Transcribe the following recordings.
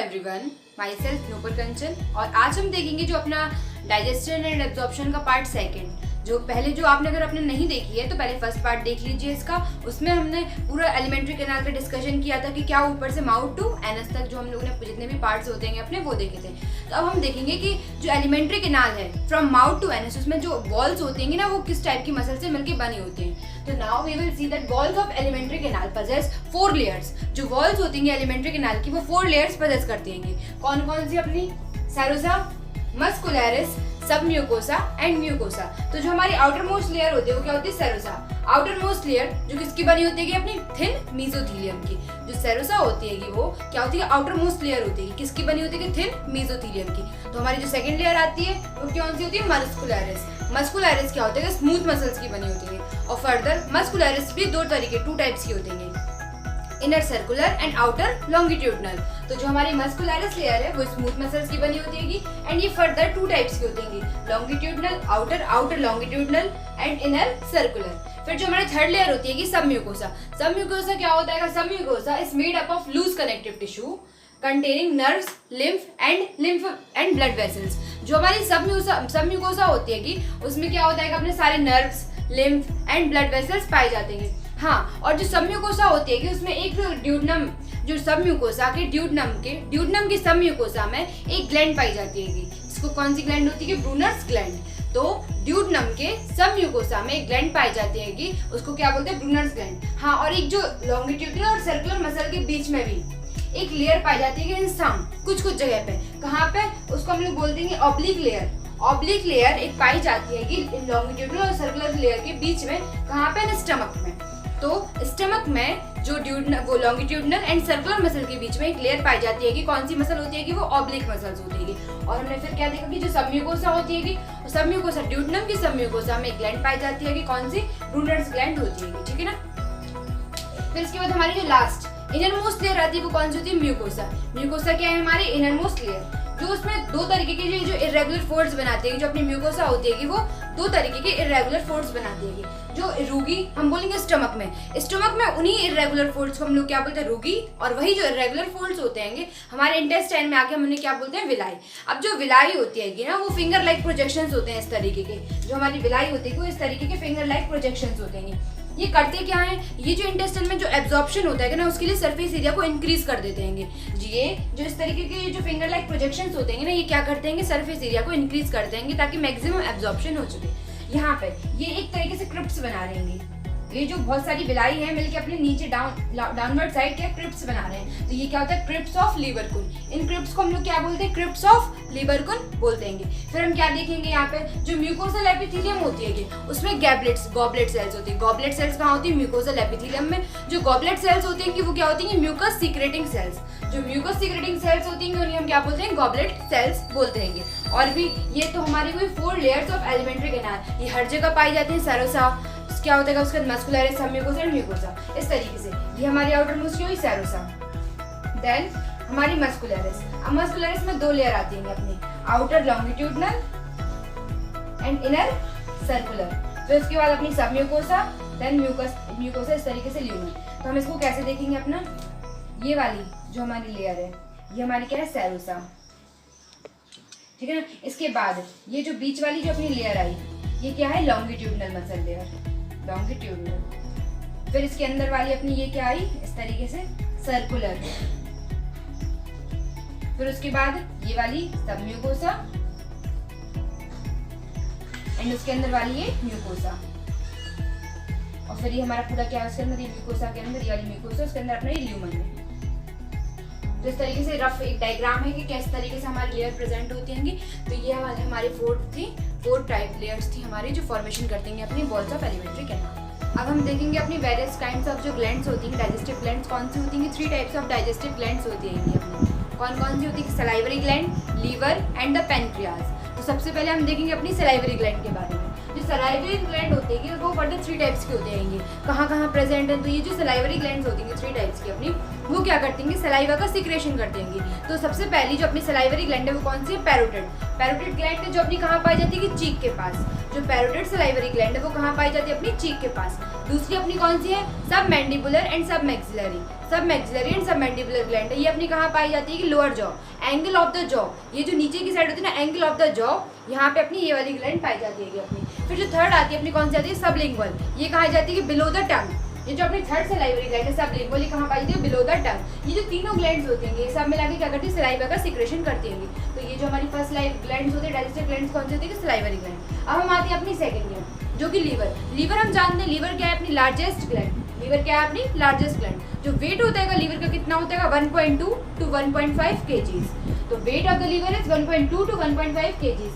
Everyone, my self Nupur कंचन और आज हम देखेंगे जो अपना डाइजेशन एंड एब्जॉर्प्शन का पार्ट सेकंड। जो पहले जो आपने अगर आपने नहीं देखी है तो पहले फर्स्ट पार्ट देख लीजिए इसका। उसमें हमने पूरा एलिमेंट्री कैनाल का डिस्कशन किया था कि क्या ऊपर से माउथ टू एनस तक जो हम लोगों ने जितने भी पार्ट्स होते हैं अपने वो देखे थे। तो अब हम देखेंगे कि जो एलिमेंट्री कैनाल है फ्रॉम माउथ टू एनस, उसमें जो वॉल्स होती हैं ना वो किस टाइप की मसल से मिलकर बनी होती हैं। तो now we will see that walls of alimentary canal possess 4 layers. जो वॉल्स होती हैं एलिमेंट्री कैनाल की वो 4 लेयर्स पजेस करती हैं। कौन कौन सी? अपनी सेरोसा, मस्कुलरिस, सब म्यूकोसा एंड म्यूकोसा। तो जो हमारी आउटर मोस्ट लेयर होती है वो क्या होती है? सेरोसा। आउटर मोस्ट लेयर जो किसकी बनी होती है कि अपनी थिन मेसोथीलियम की। जो सेरोसा होती है कि वो क्या होती है? आउटर मोस्ट लेयर होती है किसकी बनी होती है कि थिन मेसोथीलियम की। तो हमारी जो सेकंड लेयर आती है वो कौन सी होती है? मस्कुलरिस। मस्कुलरिस क्या होता है? स्मूथ मसल्स की बनी होती है। और फर्दर मस्कुलरिस भी 2 टाइप्स की होती है, inner circular and outer longitudinal. तो जो हमारी मस्कुलरिस लेयर है वो स्मूथ मसल्स की बनी होती है एंड ये फर्दर 2 टाइप्स की होती है, longitudinal outer longitudinal and inner circular. फिर जो हमारी थर्ड लेयर होती है कि सब म्यूकोसा। सब म्यूकोसा क्या होता है? Submucosa is made up of loose connective tissue containing nerves, lymph and blood vessels. जो हमारी सब म्यूकोसा होती है कि उसमें क्या होता है कि अपने सारे nerves, lymph and blood vessels पाए जाते हैं। हाँ, और जो सब म्यूकोसा होती है कि उसमें एक ड्यूडनम, जो सब म्यूकोसा के ड्यूडनम की सब म्यूकोसा में एक ग्लैंड पाई जाती है। इसको कौन सी ग्लैंड होती है? Brunner's gland. तो ड्यूडनम के सब म्यूकोसा में एक ग्लैंड पाई जाती है कि उसको क्या बोलते हैं? Brunner's gland. हाँ, और एक जो लॉन्गिट्यूडनल और सर्कुलर मसल के बीच में भी एक लेयर पाई जाती है इन सम कुछ जगह पे। कहाँ पे? उसको हम लोग बोलते हैं ऑब्लिक लेयर। ऑब्लिक लेयर एक पाई जाती है कि लॉन्गिट्यूडनल और सर्कुलर लेयर के बीच में। कहाँ पे? स्टमक में। तो स्टमक में जो वो लॉन्गिट्यूडनल एंड सर्कुलर मसल के बीच में एक लेयर पाई जाती है कि कौन सी मसल होती है कि वो ऑब्लिक मसल्स होती है। और हमने फिर क्या देखा कि जो सब म्यूकोसा होती है कि सब म्यूकोसा ड्यूडनम की सब म्यूकोसा में एक ग्लैंड पाई जाती है कि कौन सी? ब्रूनर्स ग्लैंड होती है, ठीक है ना। फिर इसके बाद हमारी जो लास्ट इनर मोस्ट लेयर आती है वो कौन सी होती है? म्यूकोसा। म्यूकोसा क्या है? हमारी इनर मोस्ट लेयर। जो उसमें 2 तरीके के जो इरेगुलर फोल्ड्स बनाते हैं, जो अपनी म्यूकोसा होती है कि वो 2 तरीके के इरेगुलर फोल्ड्स बनाती है। जो रूगी हम बोलेंगे स्टमक में उन्हीं इरेगुलर फोल्ड्स को हम लोग क्या बोलते हैं? रूगी। और वही जो इरेगुलर फोल्ड्स होते हैं हमारे इंटेस्टाइन में आके हम उन्हें क्या बोलते हैं? विलाई। अब जो विलाई होती है ना वो फिंगर लाइक प्रोजेक्शंस होते हैं इस तरीके के। जो हमारी विलाई होती है वो इस तरीके के फिंगर लाइक प्रोजेक्शंस होते हैं। ये करते क्या है? ये जो इंटेस्टाइन में जो एब्जॉर्प्शन होता है ना उसके लिए सरफेस एरिया को इंक्रीज कर देते हैं। ये जो इस तरीके के जो फिंगर लाइक प्रोजेक्शंस होते हैं ना ये क्या करते हैं? सरफेस एरिया को इंक्रीज करते हैं ताकि मैक्सिमम एब्जॉर्प्शन हो सके। यहाँ पे ये एक तरीके से क्रिप्स बना रहे हैं। ये जो बहुत सारी विलाई है मिलके अपने नीचे डाउनवर्ड साइड के क्रिप्स बना रहे हैं। तो ये क्या होता है? Crypts of Lieberkuhn. इन क्रिप्स को हम लोग क्या बोलते हैं? क्रिप्स ऑफ लीबरकुन बोलते हैं। फिर हम क्या देखेंगे यहाँ पे? जो म्यूकोसल एपिथेलियम होती है कि उसमें गॉबलेट सेल्स होती है। गॉबलेट सेल्स कहाँ होती है? म्यूकोसल एपिथेलियम में। जो गॉबलेट सेल्स होती हैं कि वो क्या होती है? Mucus secreting cells. जो म्यूकस सीक्रेटिंग सेल्स होती हैं उन्हें हम क्या बोलते हैं? गॉबलेट सेल्स बोलते हैं। और भी ये तो हमारी कोई 4 लेयर्स ऑफ एलिमेंट्री कैनाल, ये हर जगह पाई जाती है। सेरोसा क्या होता है? उसका मस्कुलरिस, सब म्यूकोसा एंड म्यूकोसा। इस तरीके से ये हमारी आउटर मोस्ट हुई सेरोसा। देन हमारी मस्कुलरिस। अब मस्कुलरिस में 2 लेयर आती हैं अपनी, outer longitudinal and inner circular. फिर उसके बाद अपनी सब म्यूकोसा, देन म्यूकोसा इस तरीके से ल्यूमन। तो हम इसको कैसे देखेंगे? अपना ये वाली जो हमारी लेयर है ये हमारी क्या है? सेरोसा, ठीक है ना। इसके बाद ये जो बीच वाली जो अपनी लेयर आई ये क्या है? Longitudinal muscle layer, longitudinal. फिर इसके अंदर वाली अपनी ये क्या आई? इस तरीके से सर्कुलर। फिर उसके बाद ये वाली सब म्यूकोसा एंड उसके अंदर वाली ये म्यूकोसा। और फिर ये हमारा पूरा क्या है? उसके अंदर ये म्यूकोसा के अंदर ये वाली म्यूकोसा, उसके अंदर अपना ये ल्यूमन है। तो इस तरीके से रफ एक डायग्राम है कि किस तरीके से हमारी लेयर प्रेजेंट होती हैं। तो ये हमारी 4 टाइप लेयर्स थी हमारी जो फॉर्मेशन करती हैं अपनी वॉल्स ऑफ एलिमेंट्री कैनाल। अब हम देखेंगे अपनी वेरियस काइंड्स ऑफ जो ग्लैंड्स होती हैं, डाइजेस्टिव ग्लैंड्स कौन सी होती हैं? 3 टाइप्स ऑफ डाइजेस्टिव ग्लैंड्स होती हैं अपनी। कौन सी होती है? Salivary gland, liver and the pancreas. तो सबसे पहले हम देखेंगे अपनी सलाइवरी ग्लैंड के बारे में। जो सलाइवरी ग्लैंड होती है वो फर्दर 3 टाइप्स की होती हैं। कहाँ प्रेजेंट है? तो ये जो सलाइवरी ग्लैंड्स होती हैं 3 टाइप्स की अपनी, वो क्या करती हैं? सलाइवा का सिक्रेशन करते हैं। तो सबसे पहली जो अपनी सलाइवरी ग्लैंड है वो कौन सी है? पैरोटिड ग्लैंड है जो अपनी कहाँ पाई जाती है? कि चीक के पास। जो पैरोटिड सलाइवरी ग्लैंड है वो कहाँ पाई जाती है? अपनी चीक के पास। दूसरी अपनी कौन सी है, सब मैंडिबुलर एंड सब मैक्सिलरी। सब मैक्सिलरी एंड सब मैंडिबुलर ग्लैंड है। ये अपनी कहाँ पाई जाती है कि lower jaw, angle of the jaw, ये जो नीचे की साइड होती है ना, एंगल ऑफ द जॉ, यहाँ पे अपनी ये वाली ग्लैंड पाई जाती है अपनी। फिर जो थर्ड आती है अपनी कौन सी आती है, सबलिंगुअल। ये कहा जाती है कि बिलो द टंग। ये जो अपनी थर्ड सलाइवरी ग्लैंड है सबलिंगुअल, ये कहाँ पाई जाती है, बिलो द टंग। ये जो तीनों ग्लैंड्स होती हैं ये सब मिला के क्या करती है, सलाइवा का सिक्रेशन करती होंगी। तो ये जो हमारी फर्स्ट ग्लैंड्स होती है, डाइजेस्टिव ग्लैंड्स कौन सी होती है, सलाइवरी ग्लैंड। अब हम आते हैं अपनी सेकंड ग्लैंड जो कि लीवर। लीवर हम जानते हैं लीवर क्या है, अपनी लार्जेस्ट ग्लैंड। लीवर क्या है, अपनी लार्जेस्ट ग्लैंड। जो वेट होता है लीवर का कितना होता है, 1.2 to 1.5 kgs। तो weight of the liver is 1.2 to 1.5 kgs।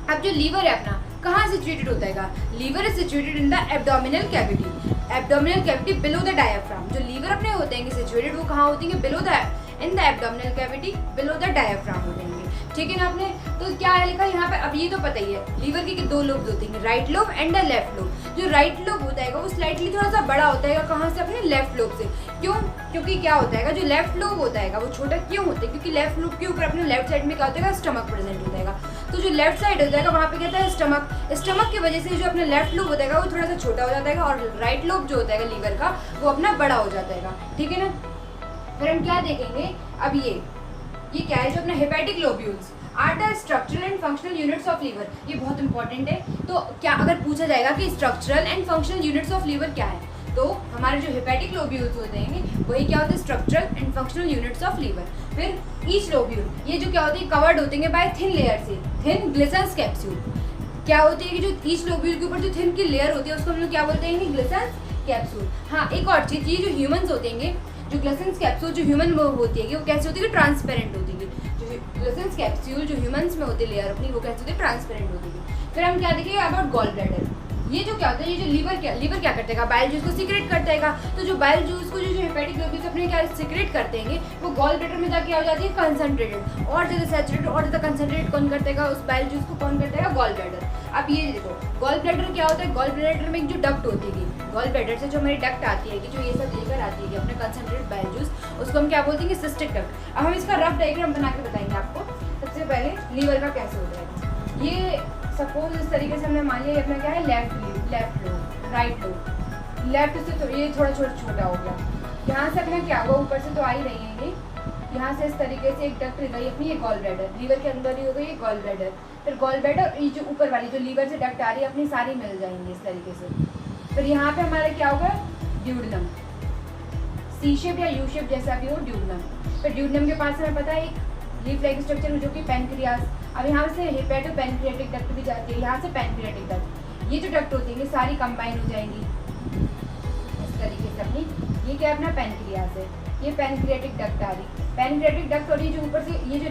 अब जो लीवर है अपना कहाँ सिचुएटेड होता है, liver is situated in the abdominal cavity. Abdominal cavity below the diaphragm. जो लीवर अपने होते हैं सिचुएटेड वो कहाँ होती है, below the in the abdominal cavity below the diaphragm हो जाएंगे। ठीक है ना आपने। तो क्या है लिखा यहाँ पे, अब ये तो पता ही है लीवर के दो लोब्स होते हैं, right lobe and the left lobe. जो राइट लोब होता है वो स्लाइटली थोड़ा सा बड़ा होता है, कहाँ से, अपने लेफ्ट लोब से। क्यों, क्योंकि क्या होता है जो लेफ्ट लोब होता है वो छोटा क्यों होता है, क्योंकि लेफ्ट लोब के ऊपर अपने लेफ्ट साइड में क्या होता है, स्टमक प्रेजेंट होता है। तो जो लेफ्ट साइड होता है वहाँ पे कहता है स्टमक। स्टमक की वजह से जो अपना लेफ्ट लोब होता है वो थोड़ा सा छोटा हो जाता है और राइट लोब जो होता है लीवर का वो अपना बड़ा हो जाता है। ठीक है ना। फिर हम क्या देखेंगे, अब ये क्या है, जो अपना hepatic lobules are the structural and functional units of liver. ये बहुत इंपॉर्टेंट है। तो क्या अगर पूछा जाएगा कि structural and functional units of liver क्या है, तो हमारे जो हेपेटिक लोब्यूल्स होते हैं वही क्या होते हैं, structural and functional units of liver. फिर ईच लोब्यूल, ये जो क्या होते हैं, कवर्ड होते हैं बाय थिन लेयर से, थिन ग्लिसन्स कैप्सूल। क्या होती है कि जो ईच लोब्यूल के ऊपर जो थिन की लेयर होती है उसको हम लोग क्या बोलते हैं, ग्लिसन्स कैप्सूल। हाँ, एक और चीज, ये जो ह्यूमंस होते हैं जो ग्लिसन्स कैप्सूल जो ह्यूमन में होती है वो कैसे होती है, ट्रांसपेरेंट होती है। जो ग्लिसन्स कैप्सूल जो ह्यूमंस में होती है लेयर अपनी, वो कैसे होती है, ट्रांसपेरेंट होती है। फिर हम क्या देखेंगे अबाउट गॉल ब्लैडर। ये जो क्या होता है, ये जो लीवर क्या करता है, बाइल जूस को सीक्रेट करता है। तो जो बाइल जूस को जो हेपेटिक लोब्यूल्स अपने क्या सीक्रेट करते हैं वो गॉल ब्लैडर में जाके हो जाती है कंसंट्रेटेड, और ज़्यादा सैचुरेटेड और ज़्यादा कंसंट्रेटेड कौन करता है, उस बाइल जूस को कौन करता है, गॉल ब्लैडर। अब ये देखो गॉल ब्लैडर क्या होता है, गॉल ब्लैडर में एक जो डक्ट होती है, गॉल ब्लैडर से जो हमारी डक्ट आती है कि जो ये सब लेकर आती है अपने कंसंट्रेटेड बाइल जूस, उसको हम क्या बोलते हैं, सिस्टिक डक्ट। अब हम इसका रफ डायग्राम बना के बताएंगे आपको। सबसे पहले लीवर का कैसे होता है, ये सपोज इस तरीके से हमने मान लिया अपना क्या है, left lobe, right lobe. Left से तो ये थोड़ा छोटा हो गया, यहाँ से अपना क्या हुआ, ऊपर से तो आ ही रही है ये, यहाँ से इस तरीके से एक डक्ट गई अपनी, ये गॉल ब्लैडर, लीवर के अंदर ही हो गई ये गॉल ब्लैडर। फिर गॉल ब्लैडर, ये जो ऊपर वाली जो लीवर से डक्ट आ रही है अपनी सारी मिल जाएंगी इस तरीके से। फिर यहाँ पे हमारा क्या होगा, ड्यूडनम, सी शेप या यू शेप जैसा भी हो, ड्यूडनम। फिर ड्यूडनम के पास हमें पता है एक लीफ लाइक स्ट्रक्चर जो कि पैनक्रियास। अब यहाँ से हेपेटो पैनक्रियाटिक डक्ट भी जाती है, यहाँ से पैनक्रियाटिक डक्ट। ये जो डक्ट होती है ये सारी कंबाइन हो जाएंगी इस तरीके से अपनी। ये क्या अपना पैनक्रियास है, ये पैनक्रियाटिक डक्ट आ रही, पैनक्रियाटिक डक्ट, और ये जो ऊपर से ये जो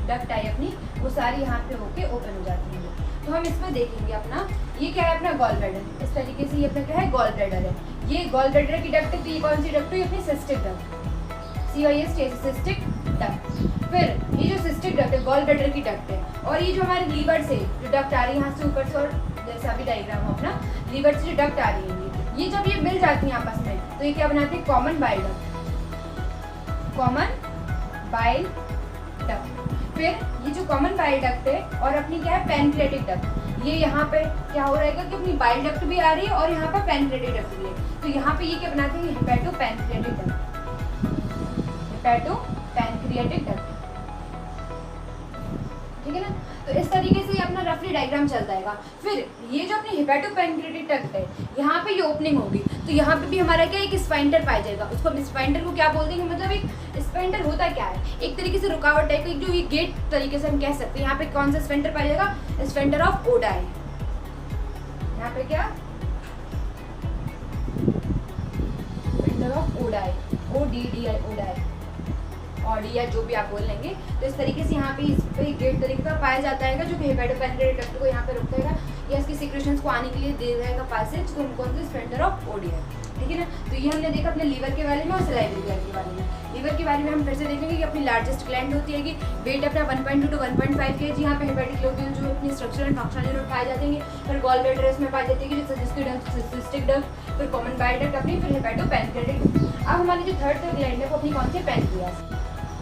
डक्ट आई अपनी वो सारी यहाँ पे होके ओपन हो जाती है। तो हम इसमें देखेंगे अपना ये क्या है, अपना गॉल ब्लैडर। इस तरीके से ये अपना क्या है, गॉल ब्लैडर है। ये गॉल ब्लैडर की डक्ट है, तो ये कौन सी डक्ट है, अपनी सिस्टिक डक्ट, सिस्टिक डक्ट। फिर ये जो सिस्टिक डक्ट है गॉल ब्लैडर की डक्ट है, और ये जो हमारे लीवर से जो डक्ट आ रही है यहाँ से ऊपर से, और जैसा भी डायग्राम हो अपना, लीवर से जो डक्ट आ रही है ये जब ये मिल जाती है आपस में तो ये क्या बनाते हैं, common bile duct, common bile duct. फिर ये जो कॉमन बाइल डक्ट है और अपनी क्या है, पैनक्रियाटिक डक्ट। ये यहाँ पे क्या हो रहेगा कि अपनी बाइल डक्ट भी आ रही है और यहाँ पर पैनक्रियाटिक डक्ट भी है। तो यहाँ पे ये क्या बनाते हैं, hepato pancreatic duct, hepato pancreatic duct. ठीक है ना। तो इस तरीके से अपना रफली डायग्राम चलता है। फिर ये जो अपनी हेपेटो पैनक्रियाटिक डक्ट है यहाँ पे ये ओपनिंग होगी, तो यहाँ पे भी हमारा क्या एक स्फाइंटर पाया जाएगा। उसको हम स्फाइंटर को क्या बोलते हैं, मतलब एक स्फाइंटर होता क्या है, एक तरीके से रुकावट टाइप का, जो ये गेट तरीके से हम कह सकते हैं। यहाँ पे कौन सा स्फाइंटर पाया जाएगा, स्फाइंटर ऑफ ओडाई। यहाँ पे क्या, sphincter of Oddi, ODDI, Oddi, Oddi या जो भी आप बोल लेंगे। तो इस तरीके से यहाँ पे इस पे गेट तरीके का पाया जाता है जो कि हेपेटो पैनक्रियाटिक डक्ट को यहाँ पे रोकता है या इसकी सिक्रेशंस को आने के लिए दे रहेगा पैसेज, तो उनको स्फिंक्टर ऑफ ओडी है। ठीक है ना। तो ये हमने देखा अपने लीवर के बारे में और सलाइवरी ग्लैंड के बारे में। लीवर के बारे में हम फिर से देखेंगे कि अपनी लार्जेस्ट ग्लैंड होती है कि वेट अपना 1.2 to 1.5 kg। यहाँ पे हेपेटिक लोब्यूल जो अपनी स्ट्रक्चर एंड फंक्शनल यूनिट पाए जाते हैं। फिर गॉल ब्लैडर इसमें पाई जाती है कि सिस्टिक डक्ट, फिर कॉमन बाइल डक्ट अपनी, फिर हेपेटो पैनक्रियाटिक। अब हमारी जो थर्ड ग्लैंड है वो अपनी कौन सी, पैनक्रियास।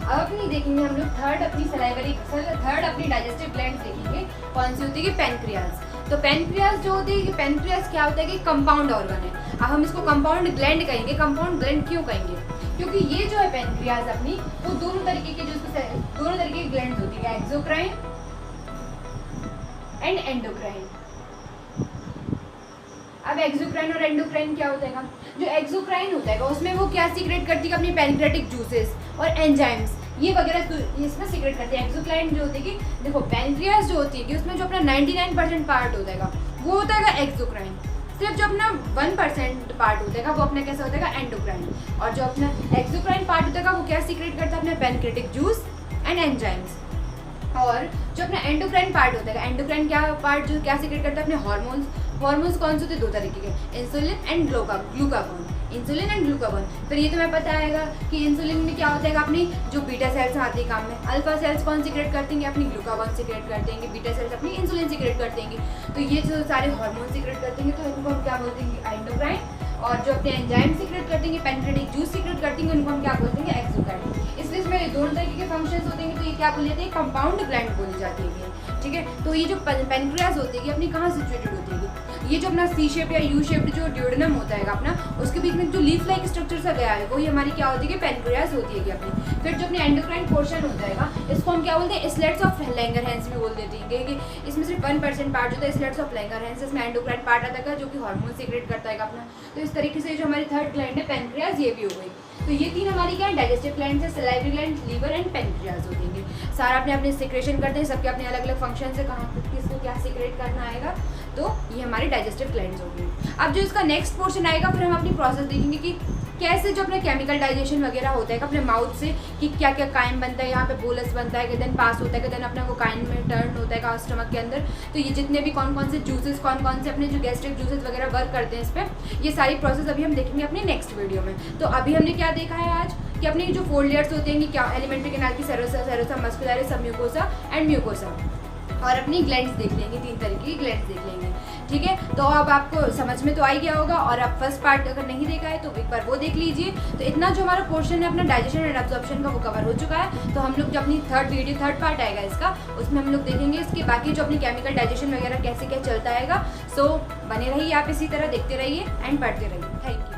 अब अपनी देखेंगे हम लोग थर्ड अपनी डाइजेस्टिव ग्लैंड देखेंगे कौन सी होती है, पैनक्रियास। तो पैनक्रियास जो होती है, पैनक्रियास क्या होता है कि कंपाउंड ऑर्गन है। अब हम इसको कंपाउंड ग्लैंड कहेंगे। कंपाउंड ग्लैंड क्यों कहेंगे? क्योंकि ये जो है पैनक्रियाज अपनी, वो दोनों तरीके के ग्लैंड होती है, एक्सोक्राइन एंड एंडोक्राइन। अब एक्सोक्राइन और एंडोक्राइन क्या होता है? जो एक्सोक्राइन होता है उसमें वो क्या सीक्रेट करती है? अपनी पैनक्रियाटिक जूसेस और एंजाइम्स ये वगैरह इसमें सीक्रेट करते हैं। एक्सोक्राइन जो होती है कि देखो पैनक्रियाज जो होती है कि उसमें जो अपना 99% पार्ट होता है वो होता है एक्सोक्राइन। सिर्फ जो अपना 1% पार्ट होता है वो अपना कैसा होता है? एंडोक्राइन। और जो अपना एक्सोक्राइन पार्ट होता है वो क्या सीक्रेट करता है? अपने पैनक्रियाटिक जूस एंड एंजाइम्स। और जो अपना एंडोक्राइन पार्ट होता है, एंडोक्राइन क्या पार्ट जो क्या सीक्रेट करता है? अपने हार्मोन्स कौन से होते हैं? 2 तरीके के, insulin and glucagon. Insulin and glucagon. फिर ये तुम्हें पता है कि इंसुलिन में क्या होता है? अपनी जो बीटा सेल्स आती है काम में, अल्फा सेल्स कौन सीक्रेट करती हैं? अपनी ग्लूकागॉन सीक्रेट करते हैं, बीटा सेल्स अपनी इंसुलिन सीक्रेट करते हैं। तो ये जो सारे हार्मोन सीक्रेट करते हैं तो इनको हम क्या बोलते हैं? एंडोक्राइन। और जो अपने एंजाइम सीक्रेट करते हैं, पैनक्रियाटिक जूस सीक्रेट करते हैं, उनको हम क्या बोलते हैं? एक्सोक्राइन। इसलिए इसमें दोनों तरीके के फंक्शंस होते हैं, तो ये क्या बोले जाते हैं? कंपाउंड ग्लैंड बोली जाती है। ठीक है, तो ये जो पैनक्रियाज होती है अपनी कहाँ सिचुएटेड होती है? ये जो अपना सी शेप या यू शेप्ड जो ड्यूडेनम होता है अपना, उसके बीच में जो लीफ लाइक स्ट्रक्चर सा गया है वही हमारी क्या होती है? पैनक्रियाज होती है अपनी। फिर जो अपनी एंडोक्राइन पोर्शन होता है इसको हम क्या बोलते हैं? स्लेट्स ऑफ लैंगरहैंस भी बोल देते हैं कि इसमें सिर्फ 1% पार्ट होता है स्लेट्स ऑफ लैंगरहैंस, इसमें एंडोक्राइन पार्ट आता है जो कि हार्मोन सीक्रेट करता है अपना। तो इस तरीके से जो हमारी थर्ड ग्लैंड है पैनक्रियाज, ये भी हो गई। तो ये 3 हमारी क्या है? डाइजेस्टिव ग्लैंड है, salivary gland, liver and pancreas होते हैं। सारा अपने अपने सिक्रेशन करते हैं, सबके अपने अलग अलग फंक्शन है, कहाँ किसको क्या सीक्रेट करना आएगा। तो ये हमारी डाइजेस्टिव ग्लैंड्स हो गई। अब जो इसका नेक्स्ट पोर्शन आएगा फिर हम अपनी प्रोसेस देखेंगे कि कैसे जो अपने केमिकल डाइजेशन वगैरह होता है अपने माउथ से कि क्या क्या काइम बनता है, यहाँ पे बोलस बनता है, देन पास होता है, देन अपने वो काइन में टर्न होता है स्टमक के अंदर। तो ये जितने भी कौन कौन से जूसेस, कौन कौन से अपने जो गैस्ट्रिक जूसेस वगैरह वर्क करते हैं इस पर, ये सारी प्रोसेस अभी हम देखेंगे अपने नेक्स्ट वीडियो में। तो अभी हमने क्या देखा है आज कि अपने जो 4 लेयर्स होते हैं कि क्या एलिमेंट्री कैनाल की serosa muscularis, submucosa and mucosa, और अपनी ग्लैंड्स देख लेंगे, 3 तरीके की ग्लैंड्स देख लेंगे। ठीक है, तो अब आपको समझ में तो आ ही गया होगा। और अब फर्स्ट पार्ट अगर नहीं देखा है तो एक बार वो देख लीजिए। तो इतना जो हमारा पोर्शन है अपना डाइजेशन एंड एब्जॉर्प्शन का वो कवर हो चुका है। तो हम लोग जो अपनी थर्ड पार्ट आएगा इसका, उसमें हम लोग देखेंगे इसके बाकी जो अपनी केमिकल डाइजेशन वगैरह कैसे क्या चलता आएगा। सो बने रहिए आप, इसी तरह देखते रहिए एंड पढ़ते रहिए। Thank you.